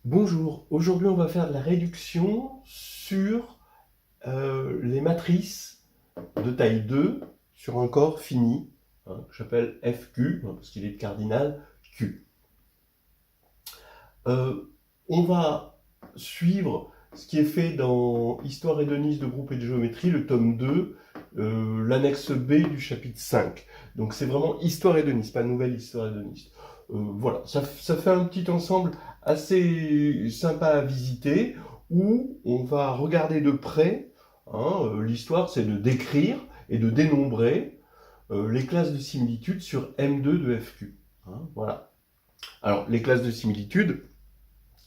Bonjour, aujourd'hui on va faire de la réduction sur les matrices de taille 2 sur un corps fini, que j'appelle FQ, parce qu'il est de cardinal Q. On va suivre ce qui est fait dans Histoire hédoniste de groupe et de géométrie, le tome 2, l'annexe B du chapitre 5. Donc c'est vraiment Histoire hédoniste, pas nouvelle Histoire hédoniste. Voilà, ça fait un petit ensemble assez sympa à visiter, où on va regarder de près. L'histoire, c'est de décrire et de dénombrer les classes de similitude sur M2 de FQ. Voilà. Alors, les classes de similitude,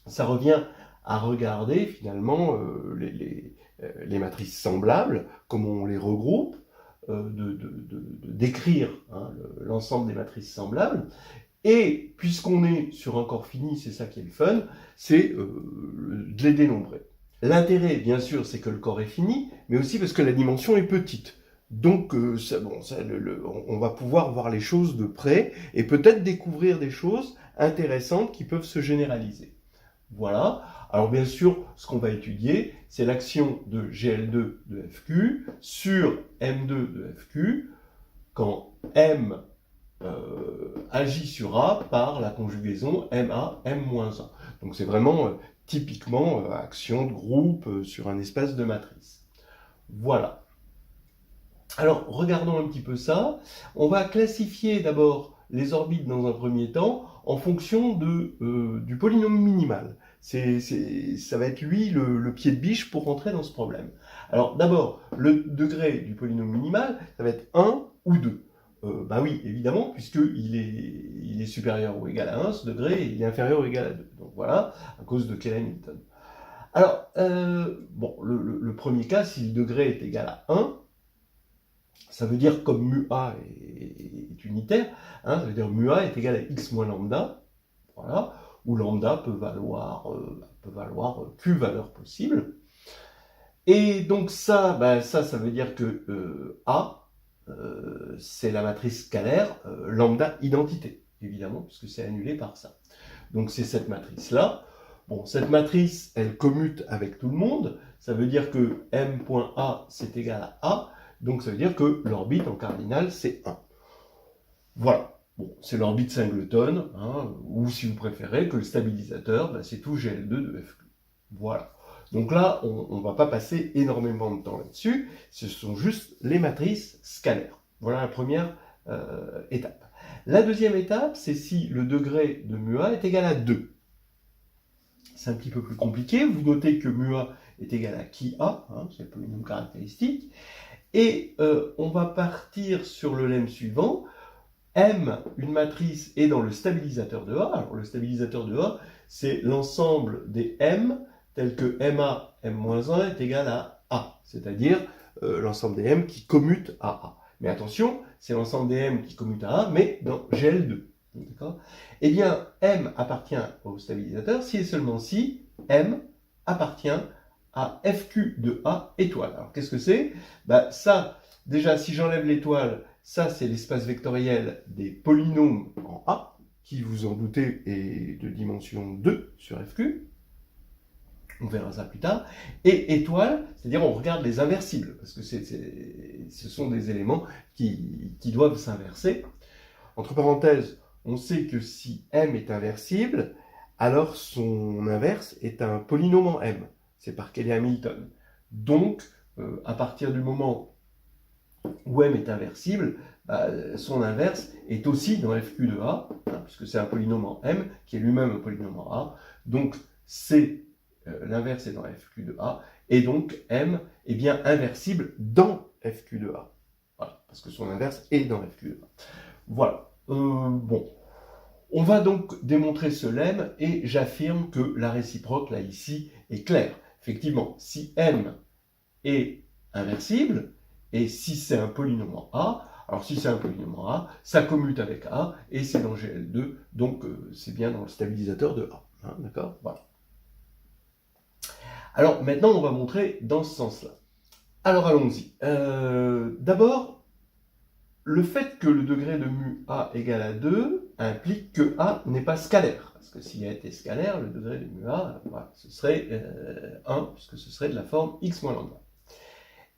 ça revient à regarder finalement les matrices semblables, comment on les regroupe, de décrire l'ensemble des matrices semblables. Et puisqu'on est sur un corps fini, c'est ça qui est le fun, c'est de les dénombrer. L'intérêt, bien sûr, c'est que le corps est fini, mais aussi parce que la dimension est petite. Donc, on va pouvoir voir les choses de près et peut-être découvrir des choses intéressantes qui peuvent se généraliser. Voilà. Alors, bien sûr, ce qu'on va étudier, c'est l'action de GL2 de FQ sur M2 de FQ quand M agit sur A par la conjugaison MA, M-1. Donc c'est vraiment typiquement action de groupe sur un espace de matrice. Voilà. Alors regardons un petit peu ça. On va classifier d'abord les orbites dans un premier temps en fonction du polynôme minimal. Ça va être lui le pied de biche pour rentrer dans ce problème. Alors d'abord, le degré du polynôme minimal, ça va être 1 ou 2. Bah oui, évidemment, puisqu'il est supérieur ou égal à 1, ce degré, il est inférieur ou égal à 2. Donc voilà, à cause de Keller-Hamilton. Alors, bon, le premier cas, si le degré est égal à 1, ça veut dire comme mu A est unitaire, ça veut dire mu A est égal à x moins lambda, voilà, où lambda peut valoir Q valeur possible. Et donc ça veut dire que A, c'est la matrice scalaire lambda identité, évidemment, puisque c'est annulé par ça. Donc c'est cette matrice-là. Bon, cette matrice, elle commute avec tout le monde. Ça veut dire que m.a, c'est égal à A. Donc ça veut dire que l'orbite en cardinal, c'est 1. Voilà. Bon, c'est l'orbite singleton, ou si vous préférez, que le stabilisateur, c'est tout GL2 de FQ. Voilà. Donc là, on ne va pas passer énormément de temps là-dessus, ce sont juste les matrices scalaires. Voilà la première étape. La deuxième étape, c'est si le degré de mu A est égal à 2. C'est un petit peu plus compliqué, vous notez que mu A est égal à qui A, c'est le polynôme caractéristique, et on va partir sur le lemme suivant. M, une matrice, est dans le stabilisateur de A. Alors le stabilisateur de A, c'est l'ensemble des M tels que MA, M-1 est égal à A, c'est-à-dire l'ensemble des M qui commutent à A. Mais attention, c'est l'ensemble des M qui commutent à A, mais dans GL2. D'accord ? Eh bien, M appartient au stabilisateur si et seulement si M appartient à FQ de A étoile. Alors qu'est-ce que c'est ? Ça, déjà, si j'enlève l'étoile, ça c'est l'espace vectoriel des polynômes en A, qui, vous en doutez, est de dimension 2 sur FQ. On verra ça plus tard. Et étoile, c'est-à-dire on regarde les inversibles, parce que ce sont des éléments qui doivent s'inverser. Entre parenthèses, on sait que si M est inversible, alors son inverse est un polynôme en M. C'est par Keller-Hamilton. Donc, à partir du moment où M est inversible, son inverse est aussi dans FQ de A, puisque c'est un polynôme en M, qui est lui-même un polynôme en A. Donc, l'inverse est dans FQ de A, et donc M est bien inversible dans FQ de A. Voilà, parce que son inverse est dans FQ de A. Voilà. Bon. On va donc démontrer ce lemme, et j'affirme que la réciproque, là, ici, est claire. Effectivement, si M est inversible, et si c'est un polynôme en A, alors si c'est un polynôme en A, ça commute avec A, et c'est dans GL2, donc c'est bien dans le stabilisateur de A. D'accord ? Voilà. Alors maintenant, on va montrer dans ce sens-là. Alors allons-y. D'abord, le fait que le degré de mu A égale à 2 implique que A n'est pas scalaire. Parce que s'il a été scalaire, le degré de mu A, voilà, ce serait 1, puisque ce serait de la forme x moins lambda.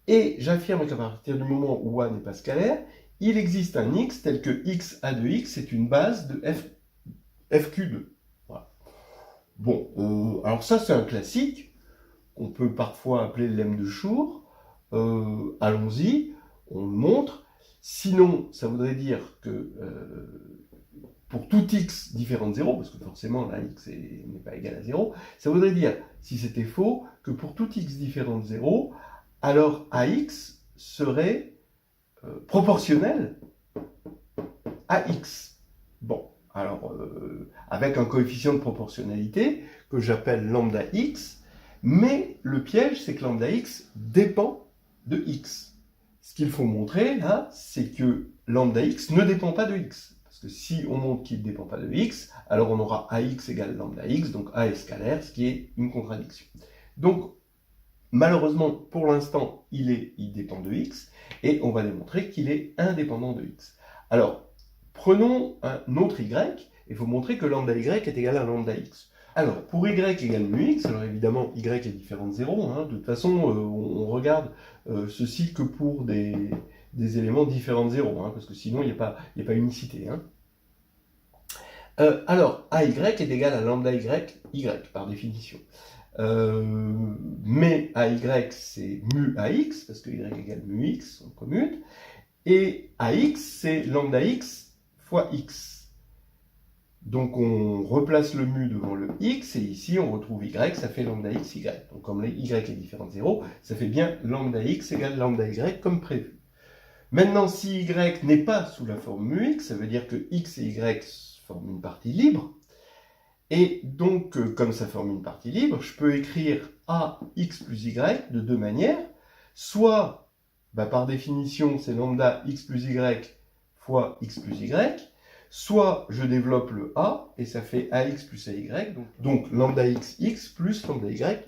Et j'affirme qu'à partir du moment où A n'est pas scalaire, il existe un x tel que x a de x est une base de fq2. Voilà. Bon, alors ça c'est un classique, qu'on peut parfois appeler le lemme de Schur. Allons-y, on le montre. Sinon, ça voudrait dire que pour tout x différent de 0, parce que forcément là x n'est pas égal à 0, ça voudrait dire, si c'était faux, que pour tout x différent de 0, alors ax serait proportionnel à x. Bon, alors avec un coefficient de proportionnalité que j'appelle lambda x, mais le piège c'est que lambda x dépend de x. Ce qu'il faut montrer là, c'est que lambda x ne dépend pas de x. Parce que si on montre qu'il ne dépend pas de x, alors on aura ax égale lambda x, donc a est scalaire, ce qui est une contradiction. Donc, malheureusement, pour l'instant, il dépend de x, et on va démontrer qu'il est indépendant de x. Alors, prenons un autre y, et il faut montrer que lambda y est égal à lambda x. Alors, pour y égale mu x, alors évidemment, y est différent de 0, hein, de toute façon, on regarde ceci que pour des éléments différents de 0, hein, parce que sinon, il n'y a pas unicité. Hein. Alors, AY est égal à lambda y, par définition. Mais AY, c'est mu AX, parce que y égale mu x, on commute, et AX, c'est lambda x fois x. Donc on replace le mu devant le x, et ici on retrouve y, ça fait lambda x, y. Donc comme y est différent de 0, ça fait bien lambda x égale lambda y comme prévu. Maintenant, si y n'est pas sous la forme mu x, ça veut dire que x et y forment une partie libre. Et donc, comme ça forme une partie libre, je peux écrire ax plus y de deux manières. Soit, par définition, c'est lambda x plus y fois x plus y. Soit je développe le a, et ça fait ax plus ay, donc lambda x plus lambda y.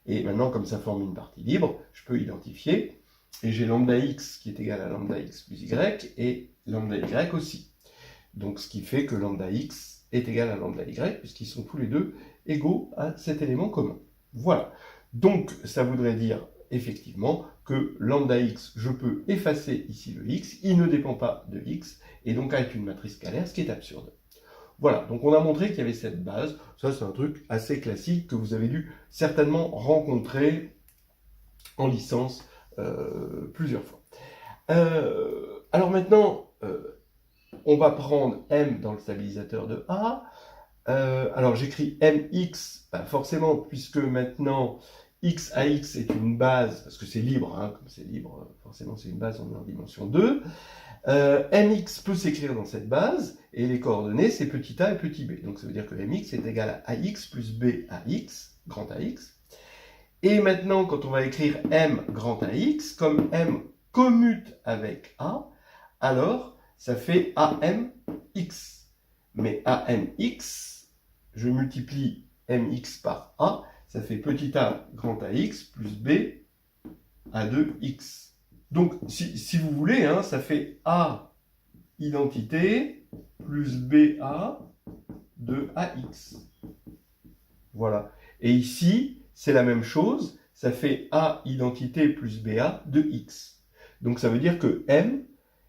Et maintenant, comme ça forme une partie libre, je peux identifier, et j'ai lambda x qui est égal à lambda x plus y, et lambda y aussi. Donc ce qui fait que lambda x est égal à lambda y, puisqu'ils sont tous les deux égaux à cet élément commun. Voilà. Donc ça voudrait dire effectivement que lambda x, je peux effacer ici le x, il ne dépend pas de x, et donc A est une matrice scalaire, ce qui est absurde. Voilà, donc on a montré qu'il y avait cette base. Ça, c'est un truc assez classique que vous avez dû certainement rencontrer en licence plusieurs fois. Alors maintenant, on va prendre m dans le stabilisateur de A. Alors j'écris mx, forcément, puisque maintenant x à x est une base, parce que c'est libre, hein, comme c'est libre, forcément c'est une base, on est en dimension 2. Mx peut s'écrire dans cette base, et les coordonnées c'est petit a et petit b. Donc ça veut dire que mx est égal à ax plus b à x, grand AX. Et maintenant, quand on va écrire m grand AX, comme m commute avec a, alors ça fait amx. Mais amx, je multiplie mx par a, ça fait petit a grand AX plus b à 2x. Donc, si vous voulez, hein, ça fait a identité plus ba de ax. Voilà. Et ici, c'est la même chose, ça fait a identité plus ba de x. Donc ça veut dire que m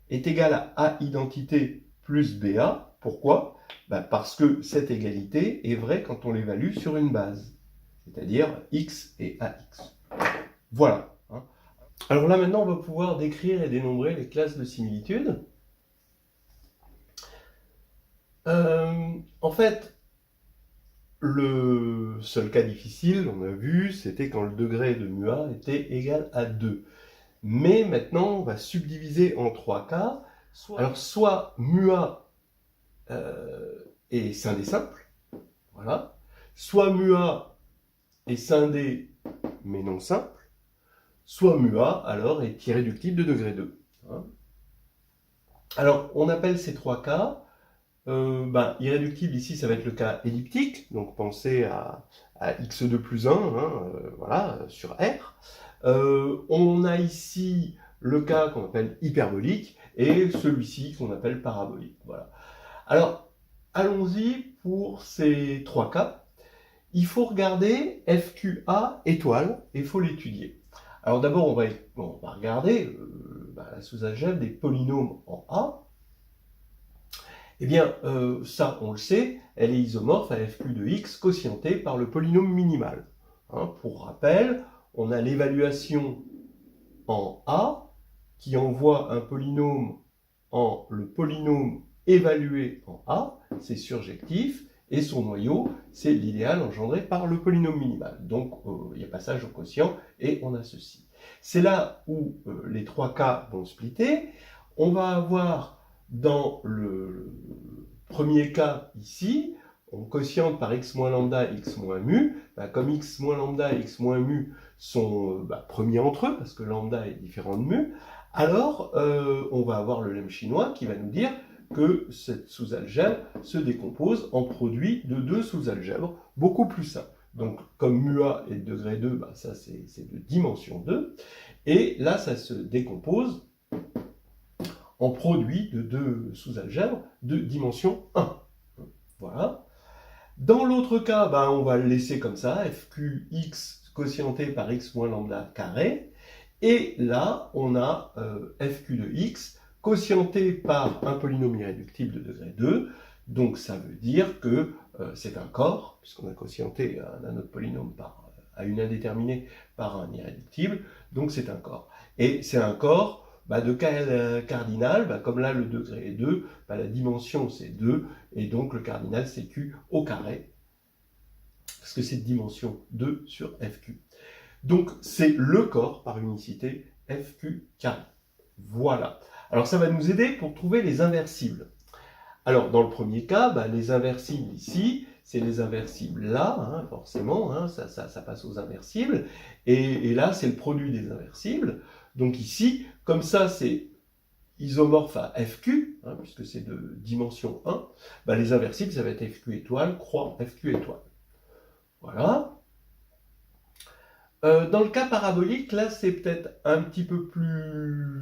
est égal à a identité plus ba. Pourquoi? Parce que cette égalité est vraie quand on l'évalue sur une base, c'est-à-dire x et ax. Voilà. Alors là maintenant on va pouvoir décrire et dénombrer les classes de similitude. En fait, le seul cas difficile, on a vu, c'était quand le degré de mu a était égal à 2. Mais maintenant, on va subdiviser en trois cas. Alors, soit mu a est scindé simple, voilà. Soit mu a est scindé mais non simple. Soit mu a, alors, est irréductible de degré 2. Hein. Alors, on appelle ces trois cas irréductible, ici, ça va être le cas elliptique, donc pensez à x2 plus 1, hein, voilà, sur R. On a ici le cas qu'on appelle hyperbolique, et celui-ci qu'on appelle parabolique. Voilà. Alors, allons-y pour ces trois cas. Il faut regarder FQA étoile et il faut l'étudier. Alors d'abord, on va regarder la sous-algèbre des polynômes en A. Eh bien, ça, on le sait, elle est isomorphe à FQ de x quotientée par le polynôme minimal. Pour rappel, on a l'évaluation en A qui envoie un polynôme en le polynôme évalué en A, c'est surjectif, et son noyau, c'est l'idéal engendré par le polynôme minimal. Donc, il y a passage au quotient, et on a ceci. C'est là où les trois cas vont splitter. On va avoir dans le premier cas ici, on quotiente par x moins lambda, x moins mu. Comme x moins lambda et x moins mu sont premiers entre eux, parce que lambda est différent de mu, alors on va avoir le lemme chinois qui va nous dire que cette sous-algèbre se décompose en produit de deux sous-algèbres beaucoup plus simples. Donc, comme mu-a est de degré 2, ça c'est de dimension 2. Et là, ça se décompose en produit de deux sous-algèbres de dimension 1. Voilà. Dans l'autre cas, on va le laisser comme ça, fqx quotienté par x moins lambda carré. Et là, on a fq de x quotienté par un polynôme irréductible de degré 2. Donc ça veut dire que c'est un corps, puisqu'on a quotienté un autre polynôme à une indéterminée par un irréductible. Donc c'est un corps. Et c'est un corps de quel cardinal, comme là le degré est 2, la dimension c'est 2, et donc le cardinal c'est q au carré, parce que c'est de dimension 2 sur fq. Donc c'est le corps par unicité fq carré. Voilà. Alors ça va nous aider pour trouver les inversibles. Alors dans le premier cas, les inversibles ici, c'est les inversibles là, forcément, ça passe aux inversibles, et là c'est le produit des inversibles. Donc ici, comme ça c'est isomorphe à FQ, puisque c'est de dimension 1, les inversibles ça va être FQ étoile, croix FQ étoile. Voilà. Dans le cas parabolique, là c'est peut-être un petit peu plus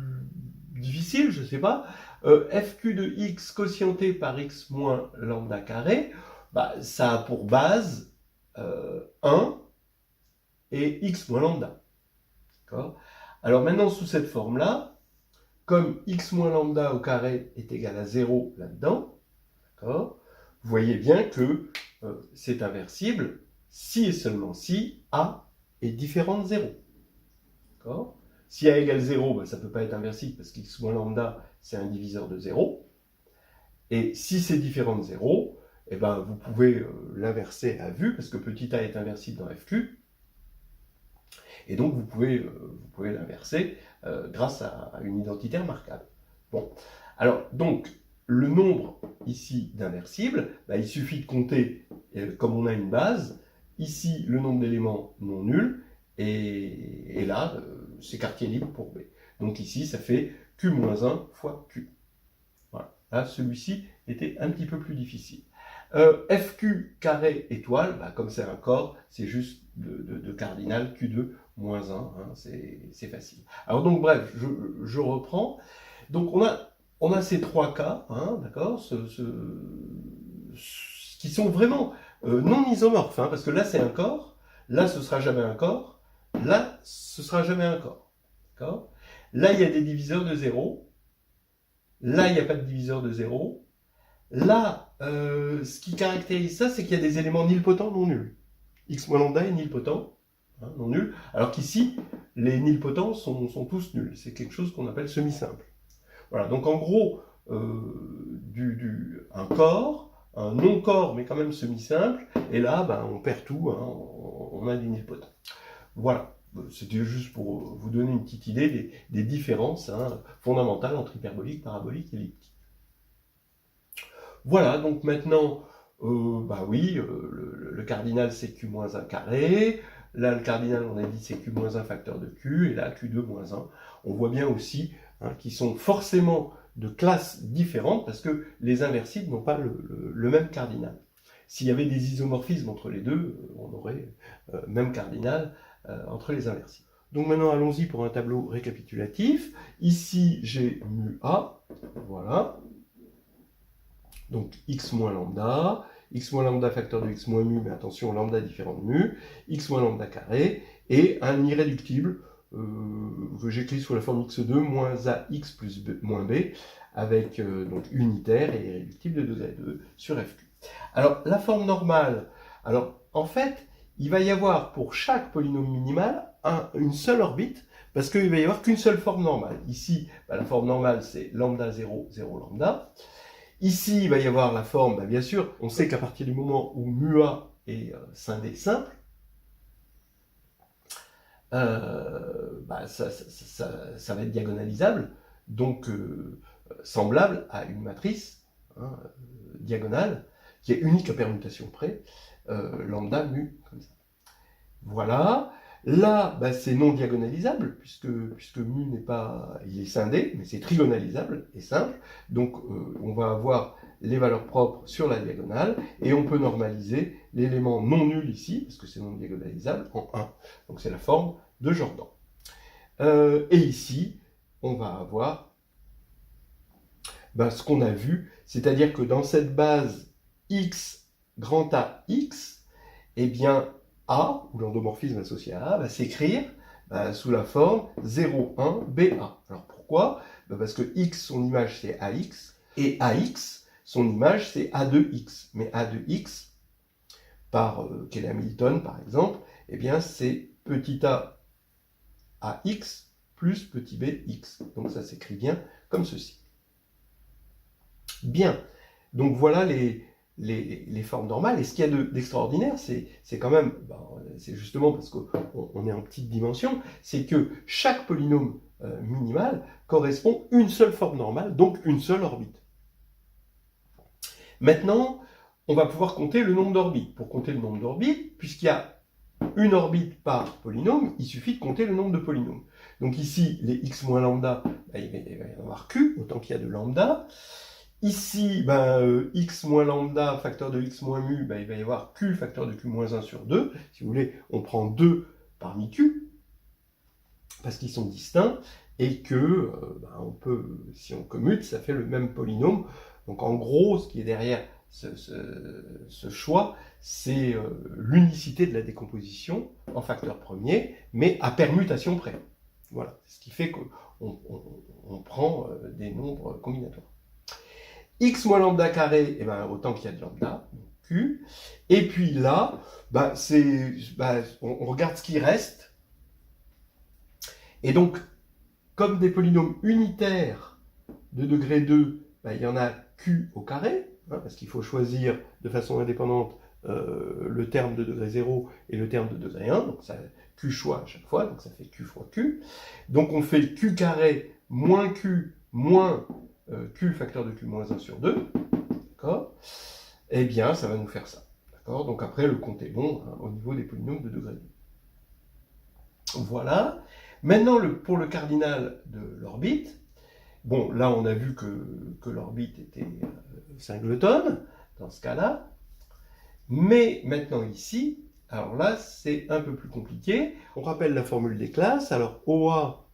difficile, je ne sais pas. FQ de x quotienté par x moins lambda carré, ça a pour base 1 et x moins lambda. Alors maintenant, sous cette forme-là, comme x moins lambda au carré est égal à 0 là-dedans, vous voyez bien que c'est inversible si et seulement si a est différent de 0. Si a égale 0, ça ne peut pas être inversible parce qu'x moins lambda, c'est un diviseur de 0. Et si c'est différent de 0, vous pouvez l'inverser à vue, parce que petit a est inversible dans FQ. Et donc, vous pouvez l'inverser grâce à une identité remarquable. Bon, alors, donc, le nombre ici d'inversibles, il suffit de compter, comme on a une base, ici, le nombre d'éléments non nuls, et là, c'est quartier libre pour B. Donc ici, ça fait Q-1 fois Q. Voilà. Là, celui-ci était un petit peu plus difficile. FQ carré étoile, comme c'est un corps, c'est juste de cardinal Q2 moins 1, c'est facile. Alors donc bref, je reprends. Donc on a ces trois cas, d'accord, qui sont vraiment non isomorphes, parce que là c'est un corps, là ce sera jamais un corps, là ce sera jamais un corps. D'accord ? Là il y a des diviseurs de 0, là il n'y a pas de diviseur de 0. Là, ce qui caractérise ça, c'est qu'il y a des éléments nilpotents non nuls. X moins lambda est nilpotent, non nul, alors qu'ici, les nilpotents sont tous nuls. C'est quelque chose qu'on appelle semi-simple. Voilà, donc en gros, un corps, un non-corps, mais quand même semi-simple, et là, on perd tout, on a des nilpotents. Voilà, c'était juste pour vous donner une petite idée des différences fondamentales entre hyperbolique, parabolique et elliptique. Voilà, donc maintenant, le cardinal c'est Q-1 carré, là le cardinal on a dit c'est Q-1 facteur de Q, et là Q2 moins 1. On voit bien aussi qu'ils sont forcément de classes différentes parce que les inversibles n'ont pas le même cardinal. S'il y avait des isomorphismes entre les deux, on aurait même cardinal entre les inversibles. Donc maintenant allons-y pour un tableau récapitulatif. Ici j'ai mu A, voilà. Donc x moins lambda facteur de x moins mu, mais attention, lambda différent de mu, x moins lambda carré, et un irréductible que j'écris sous la forme x2 moins ax plus b, moins b, avec donc unitaire et irréductible de degré 2 sur fq. Alors, la forme normale, alors en fait, il va y avoir pour chaque polynôme minimal une seule orbite, parce qu'il va y avoir qu'une seule forme normale. Ici, la forme normale, c'est lambda 0, 0 lambda. Ici, il va y avoir la forme, bien sûr, on sait qu'à partir du moment où mua est scindé simple, ça va être diagonalisable, donc semblable à une matrice diagonale, qui est unique à permutation près, lambda mu, comme ça. Voilà. Là, c'est non diagonalisable, puisque mu n'est pas, il est scindé, mais c'est trigonalisable et simple. Donc, on va avoir les valeurs propres sur la diagonale, et on peut normaliser l'élément non nul ici, parce que c'est non diagonalisable, en 1. Donc, c'est la forme de Jordan. Et ici, on va avoir ce qu'on a vu, c'est-à-dire que dans cette base x grand A x, eh bien, A, ou l'endomorphisme associé à A, va s'écrire sous la forme 0, 1, BA. Alors pourquoi? Parce que x, son image, c'est AX, et AX, son image, c'est A de x. Mais A de x, par Kelly Hamilton, par exemple, eh bien, c'est petit a AX plus petit b x. Donc ça s'écrit bien comme ceci. Bien. Donc voilà les formes normales. Et ce qu'il y a d'extraordinaire, c'est quand même, c'est justement parce qu'on est en petite dimension, c'est que chaque polynôme minimal correspond à une seule forme normale, donc une seule orbite. Maintenant, on va pouvoir compter le nombre d'orbites. Pour compter le nombre d'orbites, puisqu'il y a une orbite par polynôme, il suffit de compter le nombre de polynômes. Donc ici, les x moins lambda, il va y avoir q, autant qu'il y a de lambda. Ici, x moins lambda, facteur de x moins mu, il va y avoir q, facteur de q moins 1 sur 2. Si vous voulez, on prend 2 parmi q, parce qu'ils sont distincts, et que, on peut, si on commute, ça fait le même polynôme. Donc en gros, ce qui est derrière ce choix, c'est l'unicité de la décomposition en facteur premier, mais à permutation près. Voilà, ce qui fait qu'on prend des nombres combinatoires. X moins lambda carré, autant qu'il y a de lambda, donc Q. Et puis là, on regarde ce qui reste. Et donc, comme des polynômes unitaires de degré 2, il y en a Q au carré, parce qu'il faut choisir de façon indépendante le terme de degré 0 et le terme de degré 1, donc ça Q choix à chaque fois, donc ça fait Q fois Q. Donc on fait Q carré moins Q moins Q facteur de Q moins 1 sur 2, d'accord? Eh bien, ça va nous faire ça, d'accord? Donc après, le compte est bon au niveau des polynômes de degré 2. Voilà. Maintenant, pour le cardinal de l'orbite, bon, là, on a vu que l'orbite était singletonne, dans ce cas-là. Mais maintenant, ici, alors là, c'est un peu plus compliqué. On rappelle la formule des classes. Alors, OA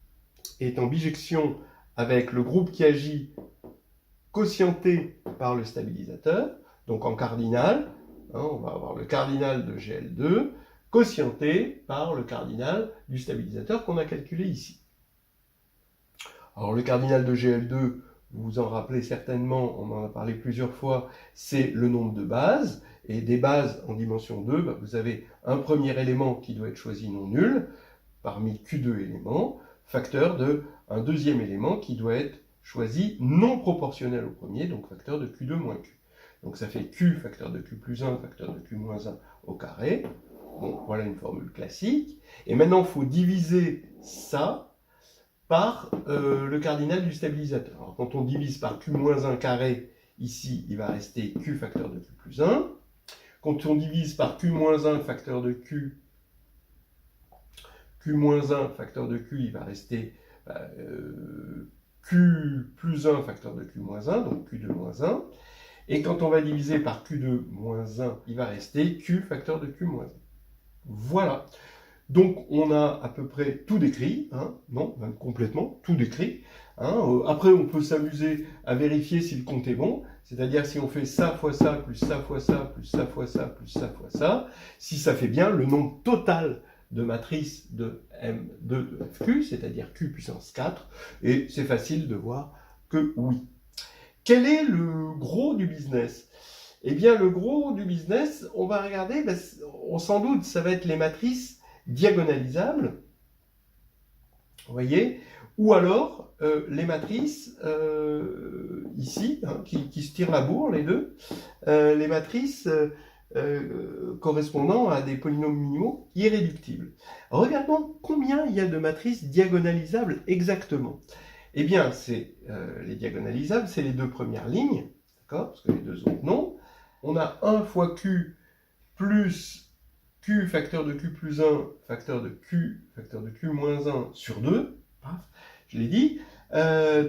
est en bijection avec le groupe qui agit quotienté par le stabilisateur. Donc, en cardinal, on va avoir le cardinal de GL2, quotienté par le cardinal du stabilisateur qu'on a calculé ici. Alors le cardinal de GL2, vous vous en rappelez certainement, on en a parlé plusieurs fois, c'est le nombre de bases, et des bases en dimension 2, vous avez un premier élément qui doit être choisi non nul, parmi Q2 éléments, facteur de un deuxième élément qui doit être choisi non proportionnel au premier, donc facteur de Q2 moins Q. Donc ça fait Q facteur de Q plus 1, facteur de Q moins 1 au carré. Bon, voilà une formule classique. Et maintenant, il faut diviser ça par le cardinal du stabilisateur. Alors, quand on divise par Q moins 1 carré, ici, il va rester Q facteur de Q plus 1. Quand on divise par Q moins 1 facteur de Q, Q moins 1 facteur de Q, il va rester Q plus 1 facteur de Q moins 1, donc Q2 moins 1. Et quand on va diviser par Q2 moins 1, il va rester Q facteur de Q moins 1. Voilà. Donc on a à peu près tout décrit, non, même complètement tout décrit. Après, on peut s'amuser à vérifier si le compte est bon, c'est-à-dire si on fait ça fois ça, plus ça fois ça, plus ça fois ça, plus ça fois ça, si ça fait bien le nombre total de matrices de M2 de FQ, c'est-à-dire Q puissance 4, et c'est facile de voir que oui. Quel est le gros du business? Eh bien, le gros du business, on va regarder, on s'en doute, ça va être les matrices diagonalisables, vous voyez, ou alors les matrices ici, qui se tirent la bourre, les deux, les matrices correspondant à des polynômes minimaux irréductibles. Regardons combien il y a de matrices diagonalisables exactement. Eh bien, les diagonalisables, c'est les deux premières lignes, d'accord, parce que les deux autres non. On a 1 fois Q plus Q facteur de Q plus 1 facteur de Q moins 1 sur 2. Je l'ai dit.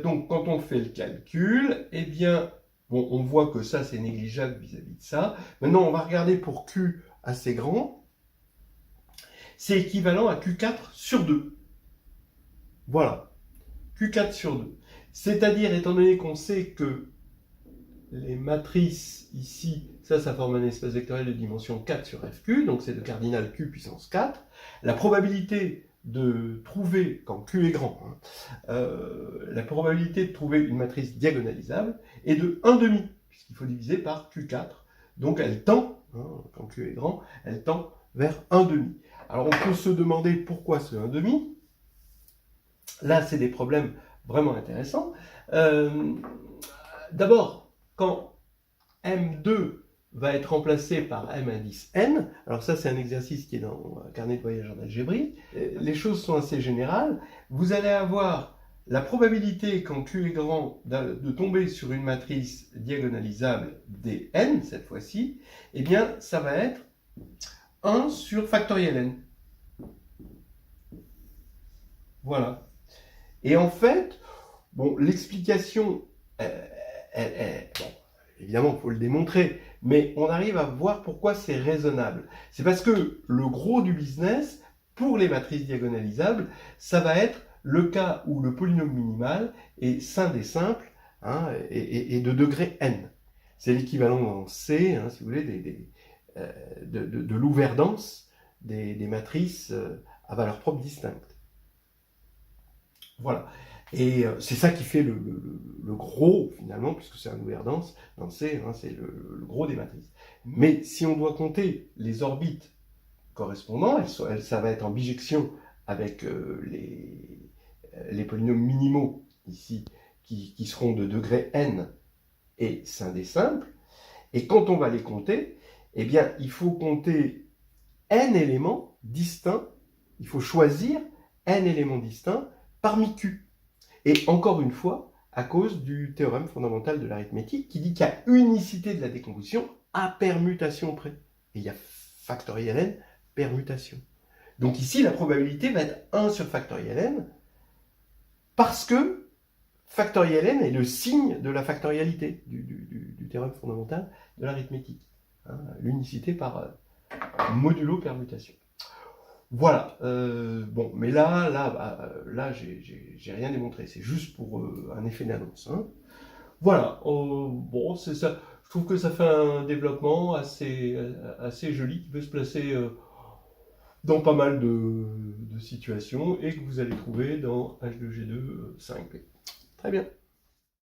Donc, quand on fait le calcul, eh bien, bon, on voit que ça, c'est négligeable vis-à-vis de ça. Maintenant, on va regarder pour Q assez grand. C'est équivalent à Q4 sur 2. Voilà. Q4 sur 2. C'est-à-dire, étant donné qu'on sait que les matrices ici, ça forme un espace vectoriel de dimension 4 sur FQ, donc c'est le cardinal Q puissance 4. La probabilité de trouver, quand Q est grand, la probabilité de trouver une matrice diagonalisable est de 1,5, puisqu'il faut diviser par Q4. Donc elle tend, quand Q est grand, elle tend vers 1,5. Alors on peut se demander pourquoi ce 1,5. Là, c'est des problèmes vraiment intéressants. D'abord, quand M2 va être remplacé par M indice N, alors ça c'est un exercice qui est dans un carnet de voyage en algébrie, les choses sont assez générales, vous allez avoir la probabilité quand Q est grand de tomber sur une matrice diagonalisable dN, cette fois-ci, eh bien ça va être 1 sur factoriel N. Voilà. Et en fait, bon, l'explication, bon, évidemment, il faut le démontrer, mais on arrive à voir pourquoi c'est raisonnable. C'est parce que le gros du business, pour les matrices diagonalisables, ça va être le cas où le polynôme minimal est sin des simples et de degré n. C'est l'équivalent en C, si vous voulez, de l'ouvert-dense des matrices à valeur propre distincte. Voilà. Et c'est ça qui fait le gros, finalement, puisque c'est un ouvert-dense, dans C, c'est le gros des matrices. Mais si on doit compter les orbites correspondants, ça va être en bijection avec les polynômes minimaux, ici, qui seront de degré n et sin des simples. Et quand on va les compter, eh bien, il faut compter n éléments distincts, il faut choisir n éléments distincts parmi Q. Et encore une fois, à cause du théorème fondamental de l'arithmétique qui dit qu'il y a unicité de la décomposition à permutation près. Et il y a factoriel n permutation. Donc ici, la probabilité va être 1 sur factoriel n parce que factoriel n est le signe de la factorialité du théorème fondamental de l'arithmétique. L'unicité par modulo permutation. Voilà, bon, mais là, j'ai rien démontré, c'est juste pour un effet d'annonce. Voilà, bon, c'est ça. Je trouve que ça fait un développement assez joli qui peut se placer dans pas mal de situations et que vous allez trouver dans H2G2 5P. Très bien.